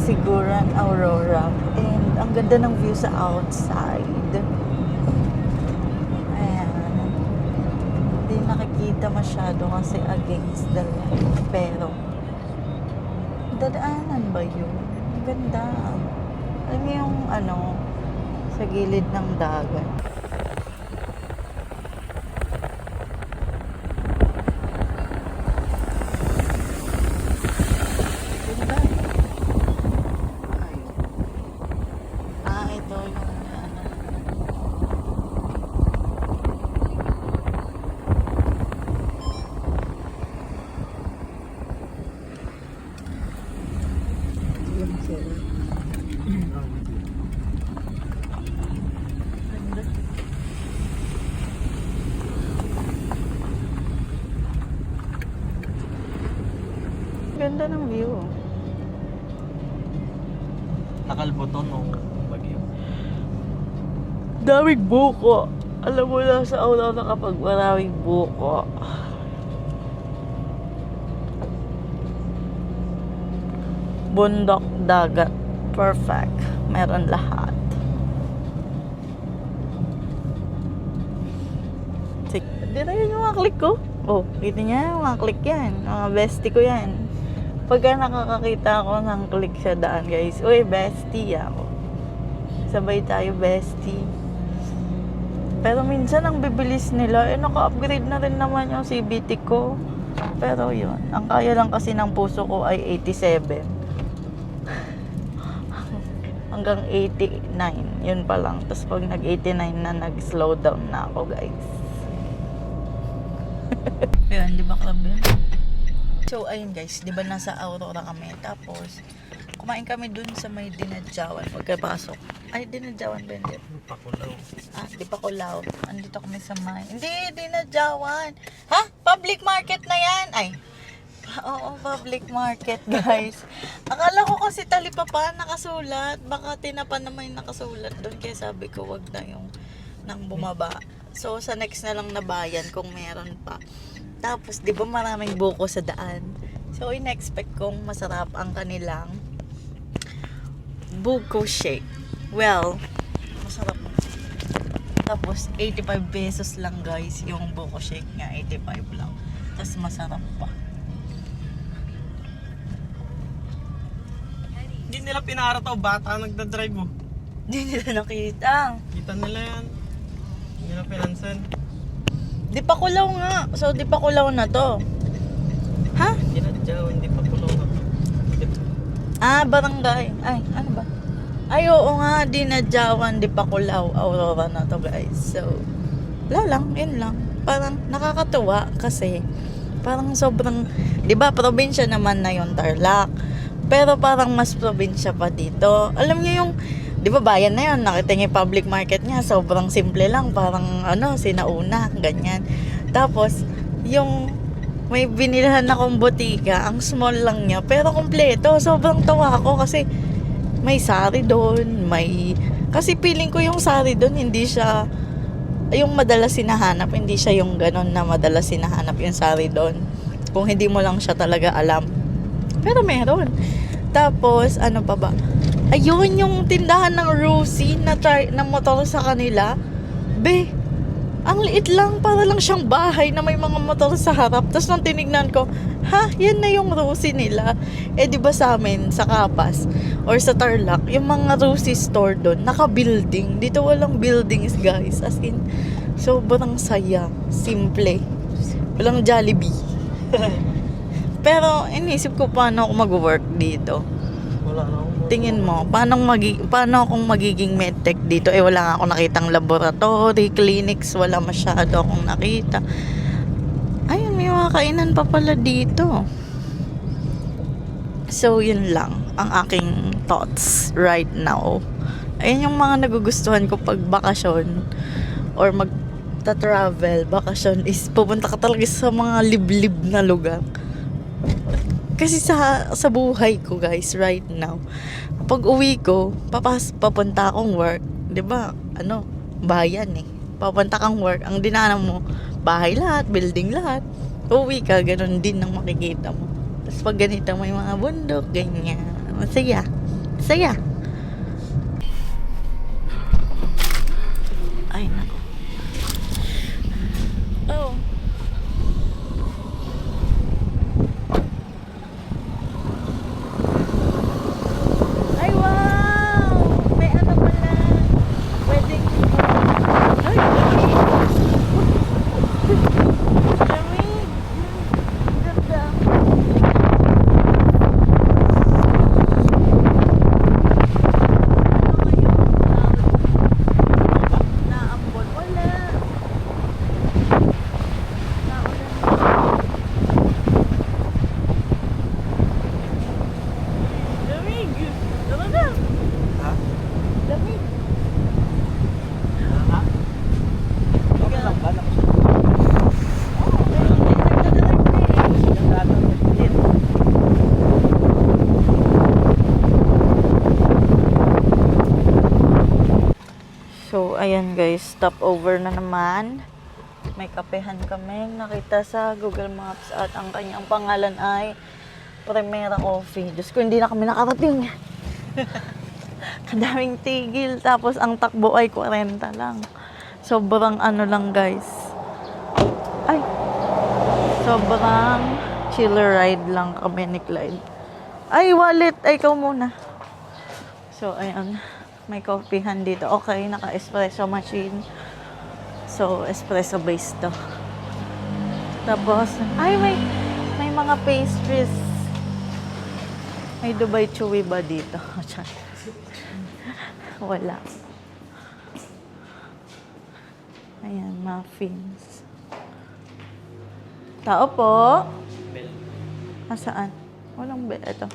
Siguran Aurora. And ang ganda ng view sa outside. Ayan. Hindi nakikita masyado kasi against the light. Pero, dadaanan ba yun? Ang ganda. Alam mo yung sa gilid ng dagat. Ganda. Ay. Ito yung yung sila. Ganda ng view. Nakalboto nung bagyo. Daming buko. Alam mo na sa Aurora kapag maraming buko. Bundok, dagat. Perfect. Meron lahat. Hindi na yun yung mga click ko. Oh, kita niya, mga click yan. Mga bestie ko yan. Pagka nakakakita ako ng click sa daan, guys. Uy, bestie ako. Sabay tayo, bestie. Pero minsan ang bibilis nila, naka-upgrade na rin naman yung CVT ko. Pero yun, ang kaya lang kasi ng puso ko ay 87. Hanggang 89, yun pa lang. Tapos pag nag-89 na, nag-slow down na ako, guys. Ayun, di ba club yun? So, ayun guys, di ba nasa Aurora kami. Tapos, kumain kami dun sa may Dinadjawan pagkapasok. Ay, Dinadjawan ba hindi? Pakulaw. Di Pakulaw. Andito kami sa may... Hindi, Dinadjawan. Ha? Public market na yan? Ay. Oo, public market, guys. Akala ko kasi Talipapa nakasulat. Baka Tinapa naman yung nakasulat doon. Kaya sabi ko, wag na yung nang bumaba. So, sa next na lang na bayan kung meron pa. Tapos, di ba maraming buko sa daan? So, in-expect kong masarap ang kanilang buko shake. Well, masarap. Tapos, 85 pesos lang, guys. Yung buko shake nga, 85 lang. Tapos, masarap pa. Hindi nila pinarataw, bata nagdadrive mo. Hindi nila nakita. Kita nila yan. Hindi nila pinansan. Di Pakulaw nga. So, Di Pakulaw na to. Ha? Dinadjawan, hindi pakulaw ka. Barangay. Ay, ano ba? Ay, oo nga. Dinadjawan, Di Pakulaw. Aurora na to, guys. So, wala lang. Yun lang. Parang nakakatuwa kasi parang sobrang, di ba, probinsya naman na yung Tarlac. Pero parang mas probinsya pa dito. Alam niyo yung, di ba bayan na yun, nakita niyo yung public market niya, sobrang simple lang, parang sinauna, ganyan. Tapos, yung may binilhan akong botika, ang small lang niya, pero kompleto. Sobrang tawa ako kasi may sari doon, kasi feeling ko yung sari doon, hindi siya, yung madalas sinahanap, hindi siya yung ganon na madalas sinahanap yung sari doon. Kung hindi mo lang siya talaga alam. Pero meron. Tapos, ano pa ba? Ayun, yung tindahan ng Rosie na motor sa kanila. Be, ang liit lang. Para lang siyang bahay na may mga motor sa harap. Tapos nung tinignan ko, yan na yung Rosie nila. Di ba sa amin, sa Kapas, or sa Tarlac, yung mga Rosie store doon, naka-building. Dito walang buildings, guys. As in, sobrang saya. Simple. Walang Jollibee. Pero, inisip ko paano ako mag-work dito. Wala na akong Tingin mo, paano akong magiging medtech dito? Wala nga akong nakitang laboratory, clinics, wala masyado akong nakita. Ayun, may mga kainan pa pala dito. So, yun lang ang aking thoughts right now. Ayun yung mga nagugustuhan ko pag bakasyon or magta-travel, bakasyon is pupunta ka talaga sa mga liblib na lugar. Kasi sa buhay ko, guys, right now, pag uwi ko, papunta akong work, 'di ba? Bayan eh. Papunta kang work, ang dinaanan mo, bahay lahat, building lahat. Uwi ka, ganun din ang makikita mo. Tapos pag ganito may mga bundok, ganyan. Masaya. Saya. Ay, nako. Oh. Ay, wow! May ano pala. Wedding. Ay, lamig. Ganda. Naambon. Wala. Naulan. Lamig. Talaga. Ha? Lamig. Ha? Okay lang ba? So, ayan guys, stopover na naman. May kapehan kami nakita sa Google Maps at ang kanyang pangalan ay Primera Coffee. Diyos ko, hindi na kami nakarating. Kadaming tigil, tapos ang takbo ay 40 lang. Sobrang ano lang guys. Ay! Sobrang chiller ride lang kami ni Clyde. Ay, wallet! Ay, ikaw muna. So, ayan. May coffeehan dito. Okay, naka-espresso machine. So, espresso based to. Tapos, ay, may mga pastries. May Dubai Chewy ba dito? Wala. Ayan, muffins. Tao po. Nasaan? Walang bell. Ito.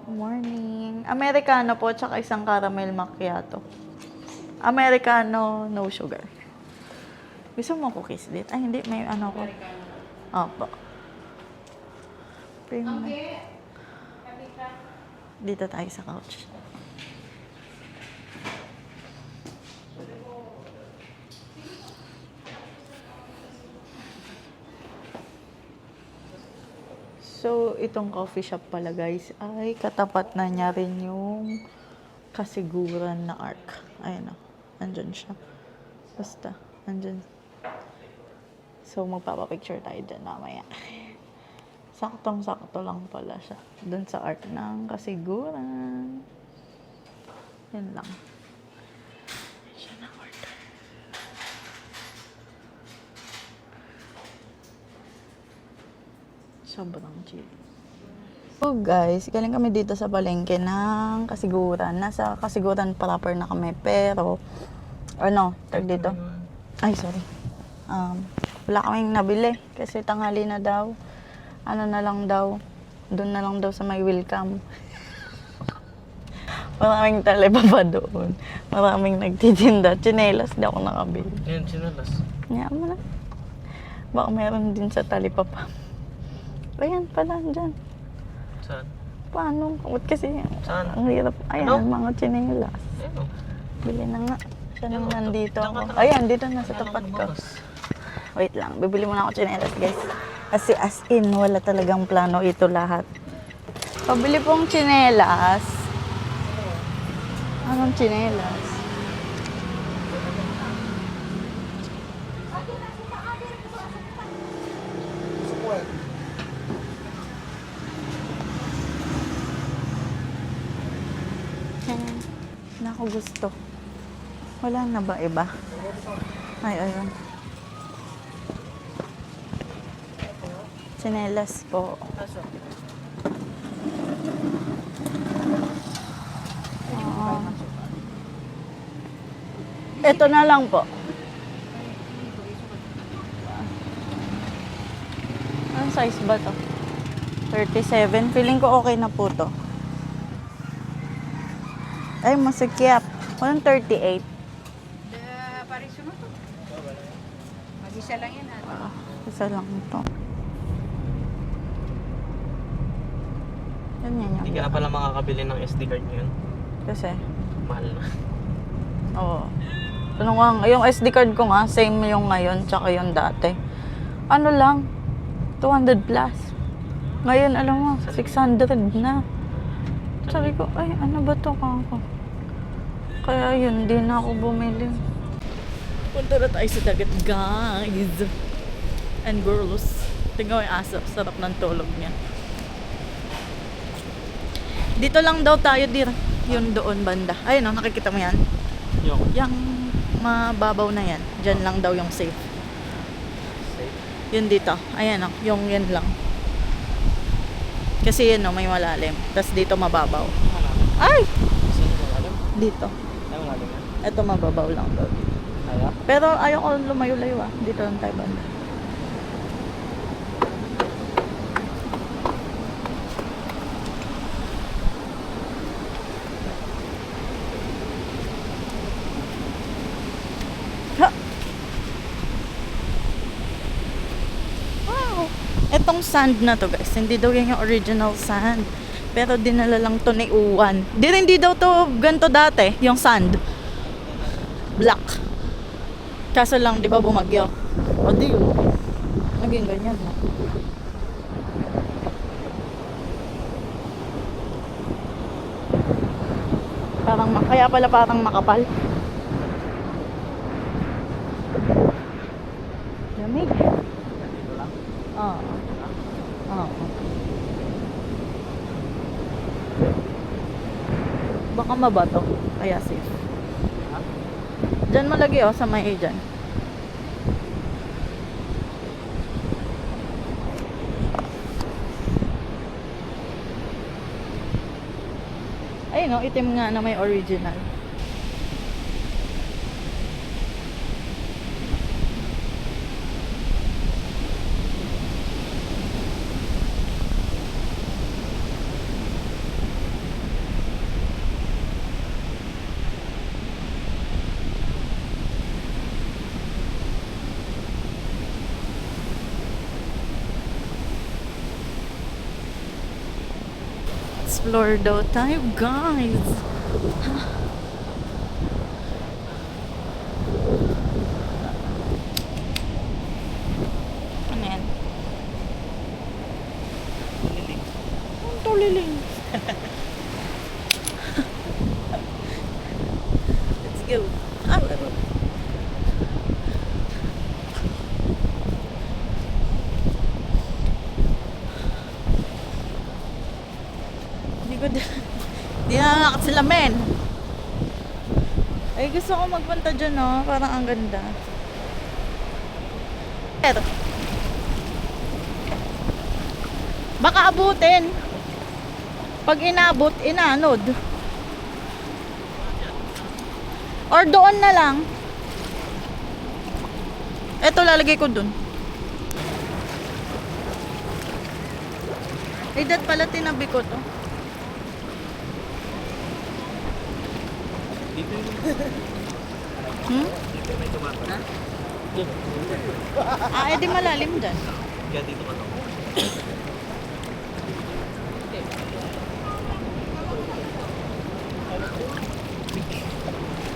Morning. Americano po, tsaka isang caramel macchiato. Americano, no sugar. Gusto mo cookies dit? Ay, hindi. May ano ko. Opo. Premium. Dito tayo sa couch. So, itong coffee shop pala guys, ay katapat na niya rin yung kasiguran na ARC. Ayan o. Andyan siya. Basta. Andyan. So, magpapapicture tayo dyan mamaya. Saktong-sakto lang pala siya. Doon sa ARC ng kasiguran. Yan lang. Siya na order. Sobrang chill. So guys, galing kami dito sa palengke ng kasiguran. Nasa kasiguran proper na kami. Pero, ano, tag dito. Ay, sorry. Wala kaming nabili. Kasi tanghali na daw. Ano na lang daw. Doon na lang daw sa may welcome. Maraming taleba pa doon. Maraming nagtitinda. Chinelas di ako nakabili. Yan, sinalas. Nga mo na. Baka meron din sa talipapa. Ayan pala, dyan. Saan? Paano? Ba't kasi Saan? ang hirap. Ayan, Ano? mga chinelas. Ayun o. Bili na nga. Siya nang Ayun, nandito tama, ako. tama. Ayan, dito na sa Wala tapat nang ko. lumabas. Wait lang, bibili muna ako chinelas, guys. Kasi as in, wala talagang plano ito lahat. Pabili pong chinelas. Anong chinelas? Ayan. Naku, gusto. Wala na ba iba? Ay, ayun. Chinelas po. Oo. Ito na lang po. Anong size ba to? 37. Feeling ko okay na po to. Ay, masikip. Walang 38. Parisyo mo to. Mag-isa lang yan ha. Isa lang to. Yan yan Hindi yung ka na pala makakabili ng SD card ngayon. Kasi, Mahal na. oo. Ano nga, yung SD card ko nga, same yung ngayon, tsaka yung dati. Ano lang, 200 plus. Ngayon, alam mo, 600 na. Sabi ko, ay, ano ba to kako? Kaya yun, di na ako bumili. Punta na tayo sa dagat, guys. And girls. Tingnan mo yung aso. Sarap ng tulog niya. Dito lang daw tayo, dir. Yun doon banda. Ayun, oh, nakikita mo yan? Yung mababaw na yan. Diyan lang daw yung safe. Yun dito. Ayan, oh, yung yan lang. Kasi yun, oh, may malalim. Tapos dito mababaw. Ay! Dito. Ito mababaw lang daw. Pero ayaw ko lumayo-layo ah. Dito lang tayo banda. Ha! Wow! Etong sand na to guys, hindi daw yan yung original sand. Pero dinala lang to ni Uwan. Hindi daw to ganito dati, yung sand. Black. Kaso lang, di ba bumagyo? O di yun. Naging ganyan na. Kaya pala parang makapal. Lamig. Oo. Oo. Baka mabato. Kaya safe. Diyan malagi oh, sa may dyan. Ayun oh, itim nga na may original. Explore daw tayo, guys. Ano yan? Ang tuliling. Let's go. Ah, laro. Di na nakat sila men. Ay gusto ko magpunta dyan no. Parang ang ganda. Pero baka abutin. Pag inabot, inanod. Or doon na lang. Eto lalagay ko dun. Ay dat pala tinabi ko to. Hmm? Ah, edi malalim dyan. Kaya dito ka to.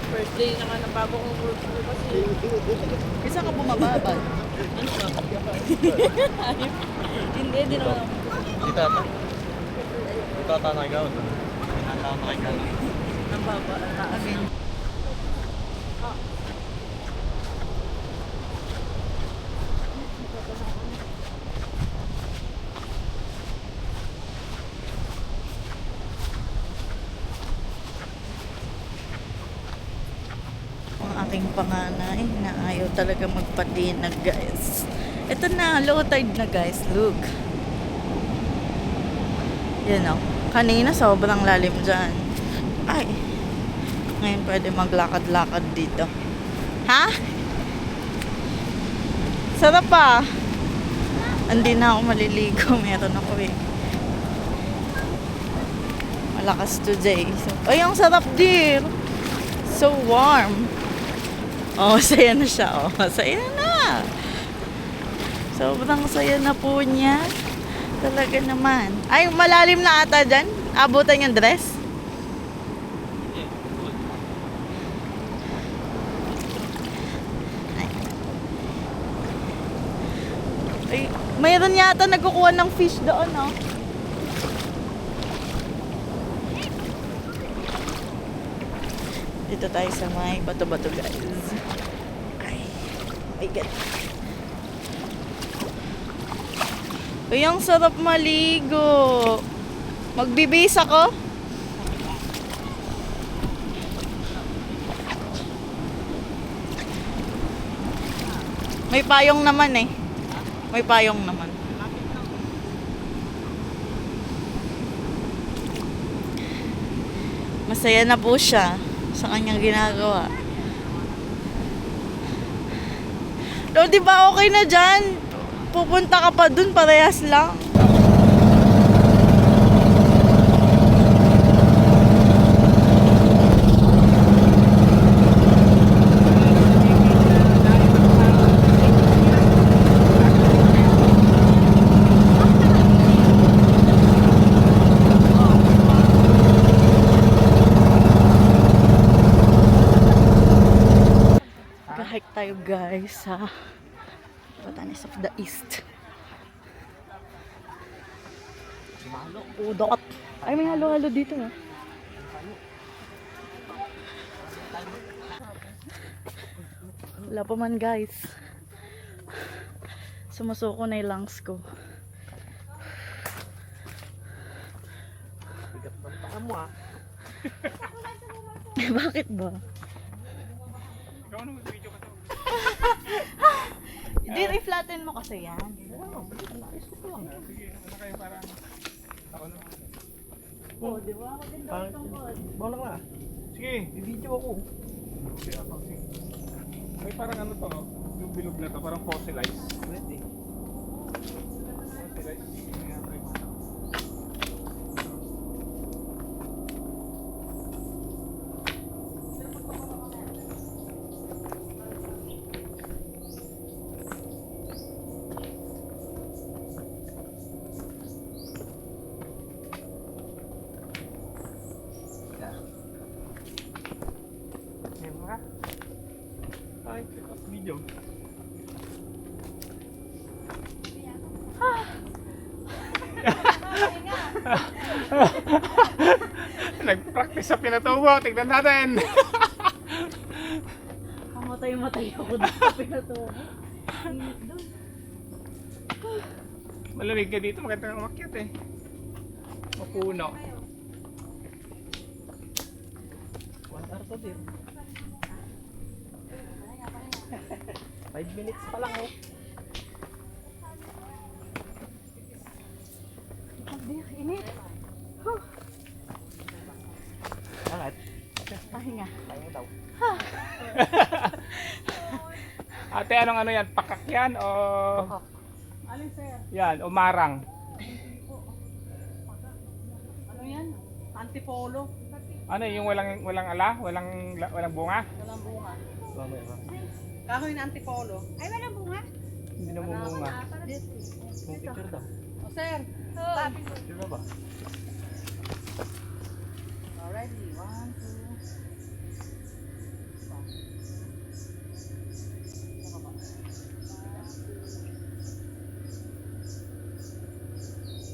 First day na nga ng bago kong group ko kasi. Isa ka bumababad. Ano ba? Hindi, di naman. Dito ata. Dito ata na ikaw. Pinataw na ikaw. Ang baba. Again. Ang aking panganay na ayaw talaga magpatinag, guys. Ito na, low tide na, guys. Look. Yan o. Kanina sobrang lalim dyan. Ay. Ngayon pwede maglakad-lakad dito. Ha? Sarap pa. Hindi na ako maliligo. Meron ako eh. Malakas today. So, ay, ang sarap dear. So warm. Oh, saya na siya. Oh, saya na. Sobrang saya na po niya. Talaga naman. Ay, malalim na ata dyan. Abutan yung dress. Ay, may Meron yata nagkukuha ng fish doon, no? Dito tayo sa may bato-bato, guys. Ay, my God. Uy, ang sarap maligo. Magbibis ako. May payong naman eh. May payong naman. Masaya na po siya sa kanyang ginagawa. No, di ba okay na dyan? Pupunta ka pa dun, parehas lang. Hike tayo guys sa Batanes of the East. Udot. Ay, may halo-halo dito ah. Wala pa man guys. Sumusuko na yung lungs ko. Bigat ng paa mo ah. Bakit ba? Ikaw ano mag-video ka to? Hindi, i-flatten mo kasi yan. Sige, ano kayo para... Ako na. Oh, di ba? Maganda Parang- itong pod. Bawa lang na. Sige, i-video ako. Sige, ako. Sige. May parang ano to, yung bilog na to, parang fossilized. Pwede. Fossilized. Ayan, try mo. Ayan mga. Ay, video. Nag-practice sa pinatubo. Tignan natin. Kamatay-matay ako dito sa pinatubo. Init doon. Malamig ka dito. Maganda ng umakyat eh. Mapuno. 1 hour pa din. 5 minutes pa lang oh. Init. Bakit? Pahinga. Pahinga daw. Ate, anong ano yan? Pakak yan o... Alin sir? Yan, o marang? Ano yan? Antipolo. Ano yung walang ala? Walang bunga? Walang bunga. Mamaya. Kahoy na antipolo. Ay, wala bunga. Hindi na bunga. Yes. Yung picture daw. O sir. Picture na ba? Alrighty. 1, 2.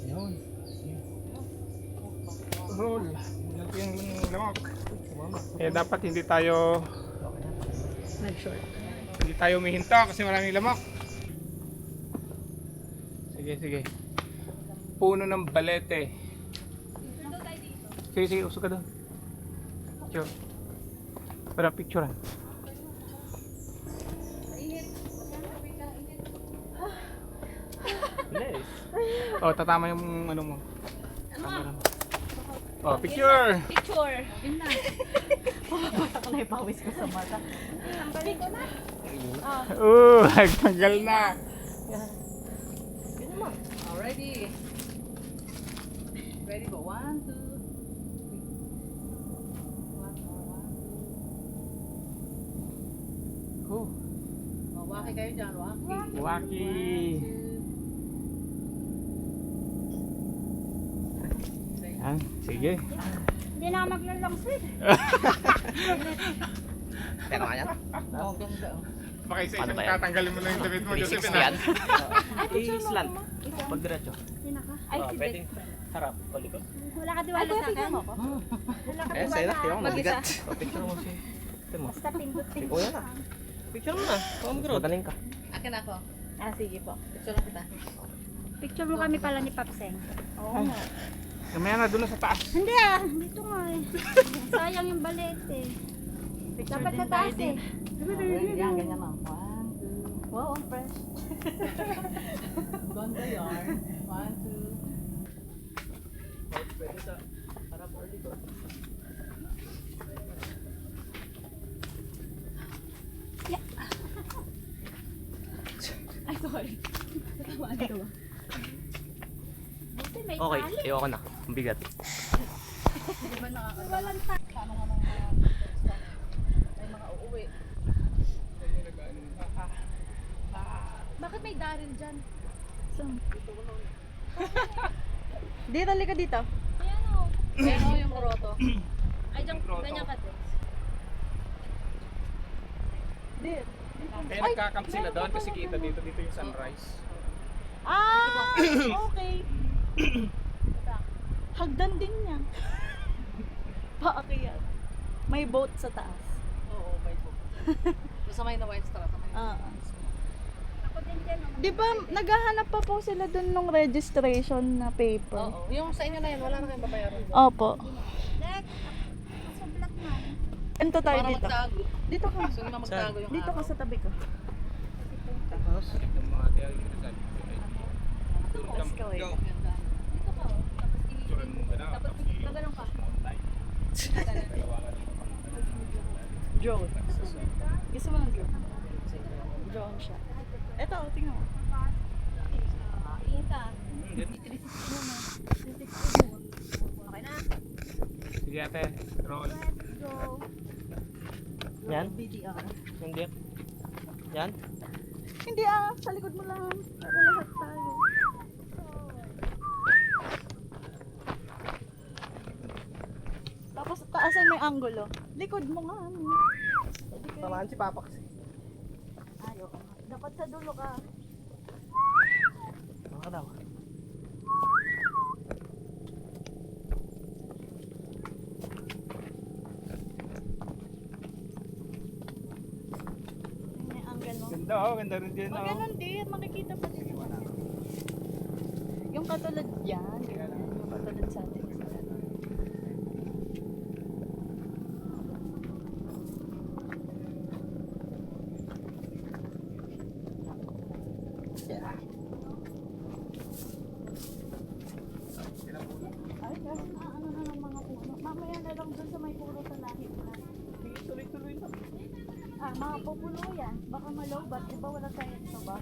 Yun. Roll. Yan yung lamok. Eh dapat hindi tayo Nag-short. hindi tayo umihinto kasi maraming lamok. Sige, sige. Puno ng balete. Sige, sige, usok ka doon. Picture. Para picturean. Yes. Oh, tatama yung ano mo. Camera mo. Oh, picture. Picture. Yun na. Ako na ipawis ko sa mata. Balik ko na. Nagtanggal na. Alrighty. Ready ba? 1, 2. Oh, Waki kayo dyan, waki. waki. Yan, sige. Hindi na ako maglalong sweet. Pero kaya? Oh, ganda. Baka isa Ano isang ba yan? tatanggalin mo na yung damit mo, Joseph. 360 yan. I-slant. Pag diretso. Ay, Oh, pwedeng harap, palikot. wala ka diwala sa akin. Eh, sa'yo na. Kaya mabigat. Oh, picture mo si... Picture mo. Basta pindot Si Kuya na. Picture mo na. Come bro. Magaling ka. Akin ako. Ah, sige po. Picture lang kita. Picture mo kami pala ni Papseng. Oo. Kamaya na, doon na sa taas. Hindi dito nga eh. Sayang yung balit eh. Dapat sa taas eh. Yan, ganyan lang. 1, 2. Wow, ang fresh. Ganda yarn. 1, 2. Pwede sa harap or likod. Ay, sorry. Natamaan ka ba? Buti may Okay, tali. ayoko na. Ang bigat. Di ba Walang tali. paano nga ng mga may mga uuwi? Bakit may Daryl dyan? Dito, halika dito. Ayan o. Ayan o yung proto. Ay, dyan, ganyan ka din. Dito. Kaya nagka-camp sila doon kasi kita dito yung sunrise. Ah, okay. Hagdan din niya. Paakyat. May boat sa taas. Oo, may book. Basta may na white straw. Ah. Ako din dyan. oh. Di ba, naghahanap pa po sila dun ng registration na paper? Oo. Yung sa inyo na yun, wala na kayong babayaran. Opo. Dek, sa black man. Ento tayo Para dito. magtago. Dito ka. Gusto nyo magtago yung Dito ka araw. sa tabi ko. Tapos, Yung mga tiyari ko sa Escalate. Go. Ganda. Dito ka o. Tapos Turan mo ba na? Tapos gagalong ka. Drone. Gusto mo ng drone? Drone siya. Eto, tingnan mo. Tingin ka. Okay na. Sige ate, roll. Let's go. yan? BTR. Hindi. Yan? Hindi sa likod mo lang. Para lahat tayo. Tapos taasan mo yung angulo. Likod mo nga. ano. Pwede kayo. Tamaan si Papa kasi. Ayaw ka nga. Dapat sa dulo ka. Ano daw? May angle mo. Ganda ganda rin din Pag ganun din, makikita pa din yung ano. Yung katulad yan. Yung katulad sa atin. Ay, kasi ano na ng mga puno. Mamaya na lang dun sa may puro sa lahit na. Sige, tuloy-tuloy na. Mga pupulo yan. Baka malobat. Di ba wala tayo sa ba?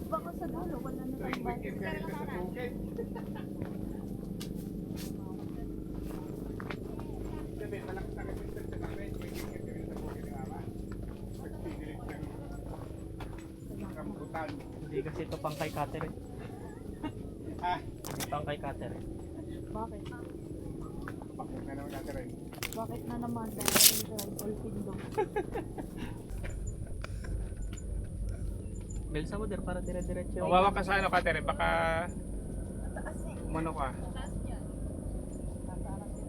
Baka sa dulo, wala na tayong budget. Sabi, malakas na kasi sa tabi, may gigit ka rin sa bukid ni Mama. Pagpinilit ng rambutan. Hindi kasi ito pang kay Catherine. Ah, Hindi pang kay Catherine. Bakit? bakit na naman natin rin. Bakit na naman dahil sa Pindong? Belsa mo der para dire-diretso. Mawawa ka sa ano, Catherine, baka umano ka.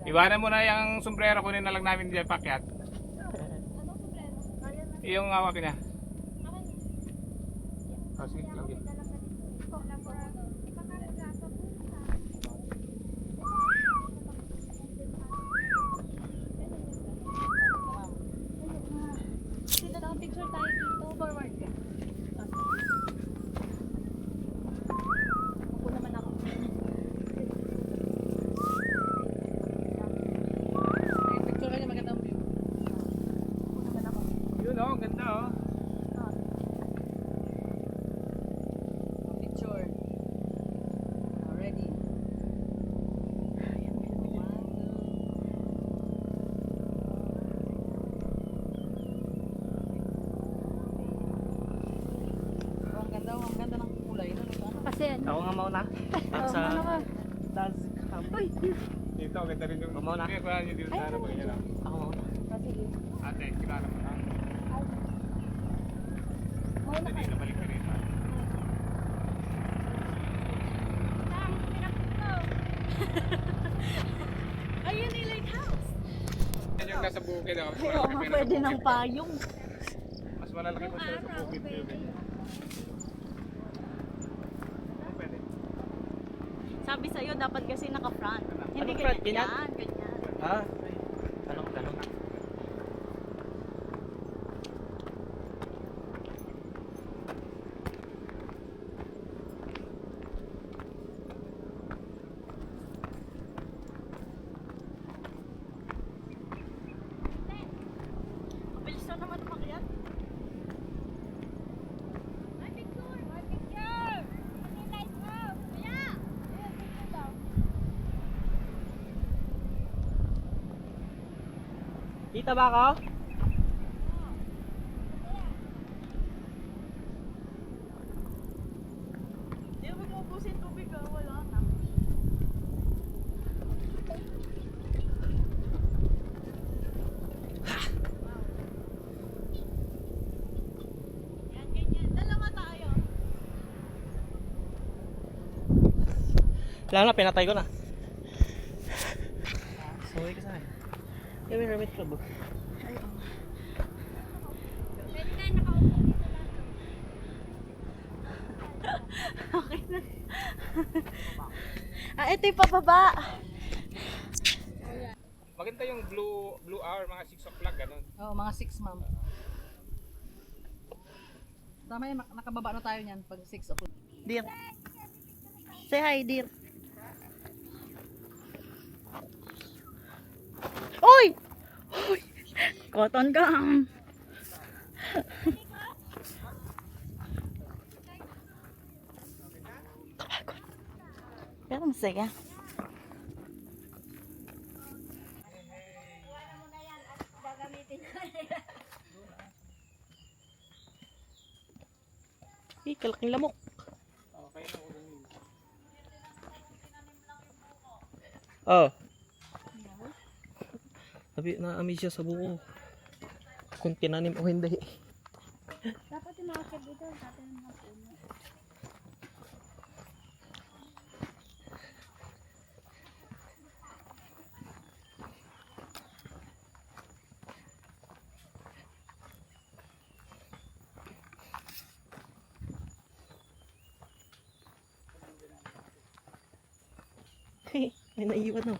Iwanan mo na yung sombrero, kunin na lang namin dyan pakyat. Yung hawakin na. Oh, sige, lagi. Picture tayo dito. Forward ka. Ako naman ako. Picture niya magandang view. Yun oh, ganda oh. Picture. Ready. Ang ganda ng kulay. Kasi ano. Ako nga mauna. At sa... ano ka? Dazcam. Uy, Dito, ganda rin yung... Kumauna. Kaya kuha niyo dito sa ano, ganyan lang. Ako mauna. sige. Ate, kilala mo na. Hindi, nabalik ka rin. Ang pinapit ko. Ayun yung lighthouse. Yan yung nasa bukid. Oh. Oo nga, pwede ng payong. Mas malalaki pa siya sa bukid. Pwede. Sabi sa'yo, dapat kasi naka-front. Hindi Anong front? ganyan. Ganyan? Ganyan. Ah, ganun. Mabilis na naman umakyat. My picture! My picture! Ano light mo? Kuya! Ayun, picture daw. Kita ba ako? Hindi mo ubusin tubig ah. Wala na. Yan, ganyan. Dalawa tayo. Wala na, pinatay ko na. Sorry ka sa akin. May hermit club. Pwede tayo nakaupo dito lang. Okay na. Ito yung pababa. Maganda yung blue hour, mga 6 o'clock, ganun. Oo, mga 6 ma'am. Tama yan, nakababa na tayo niyan pag 6 o'clock. Dear. Say hi, dear. Oy! Oy! Cotton gum. Pero masaya. Eh, kalaking lamok. Okay na, ulit. Oh. Sabi, na-amaze siya sa buko. Kung tinanim o hindi. Dapat yung mga kid dito, dapat yung mga puno. May naiwan, no?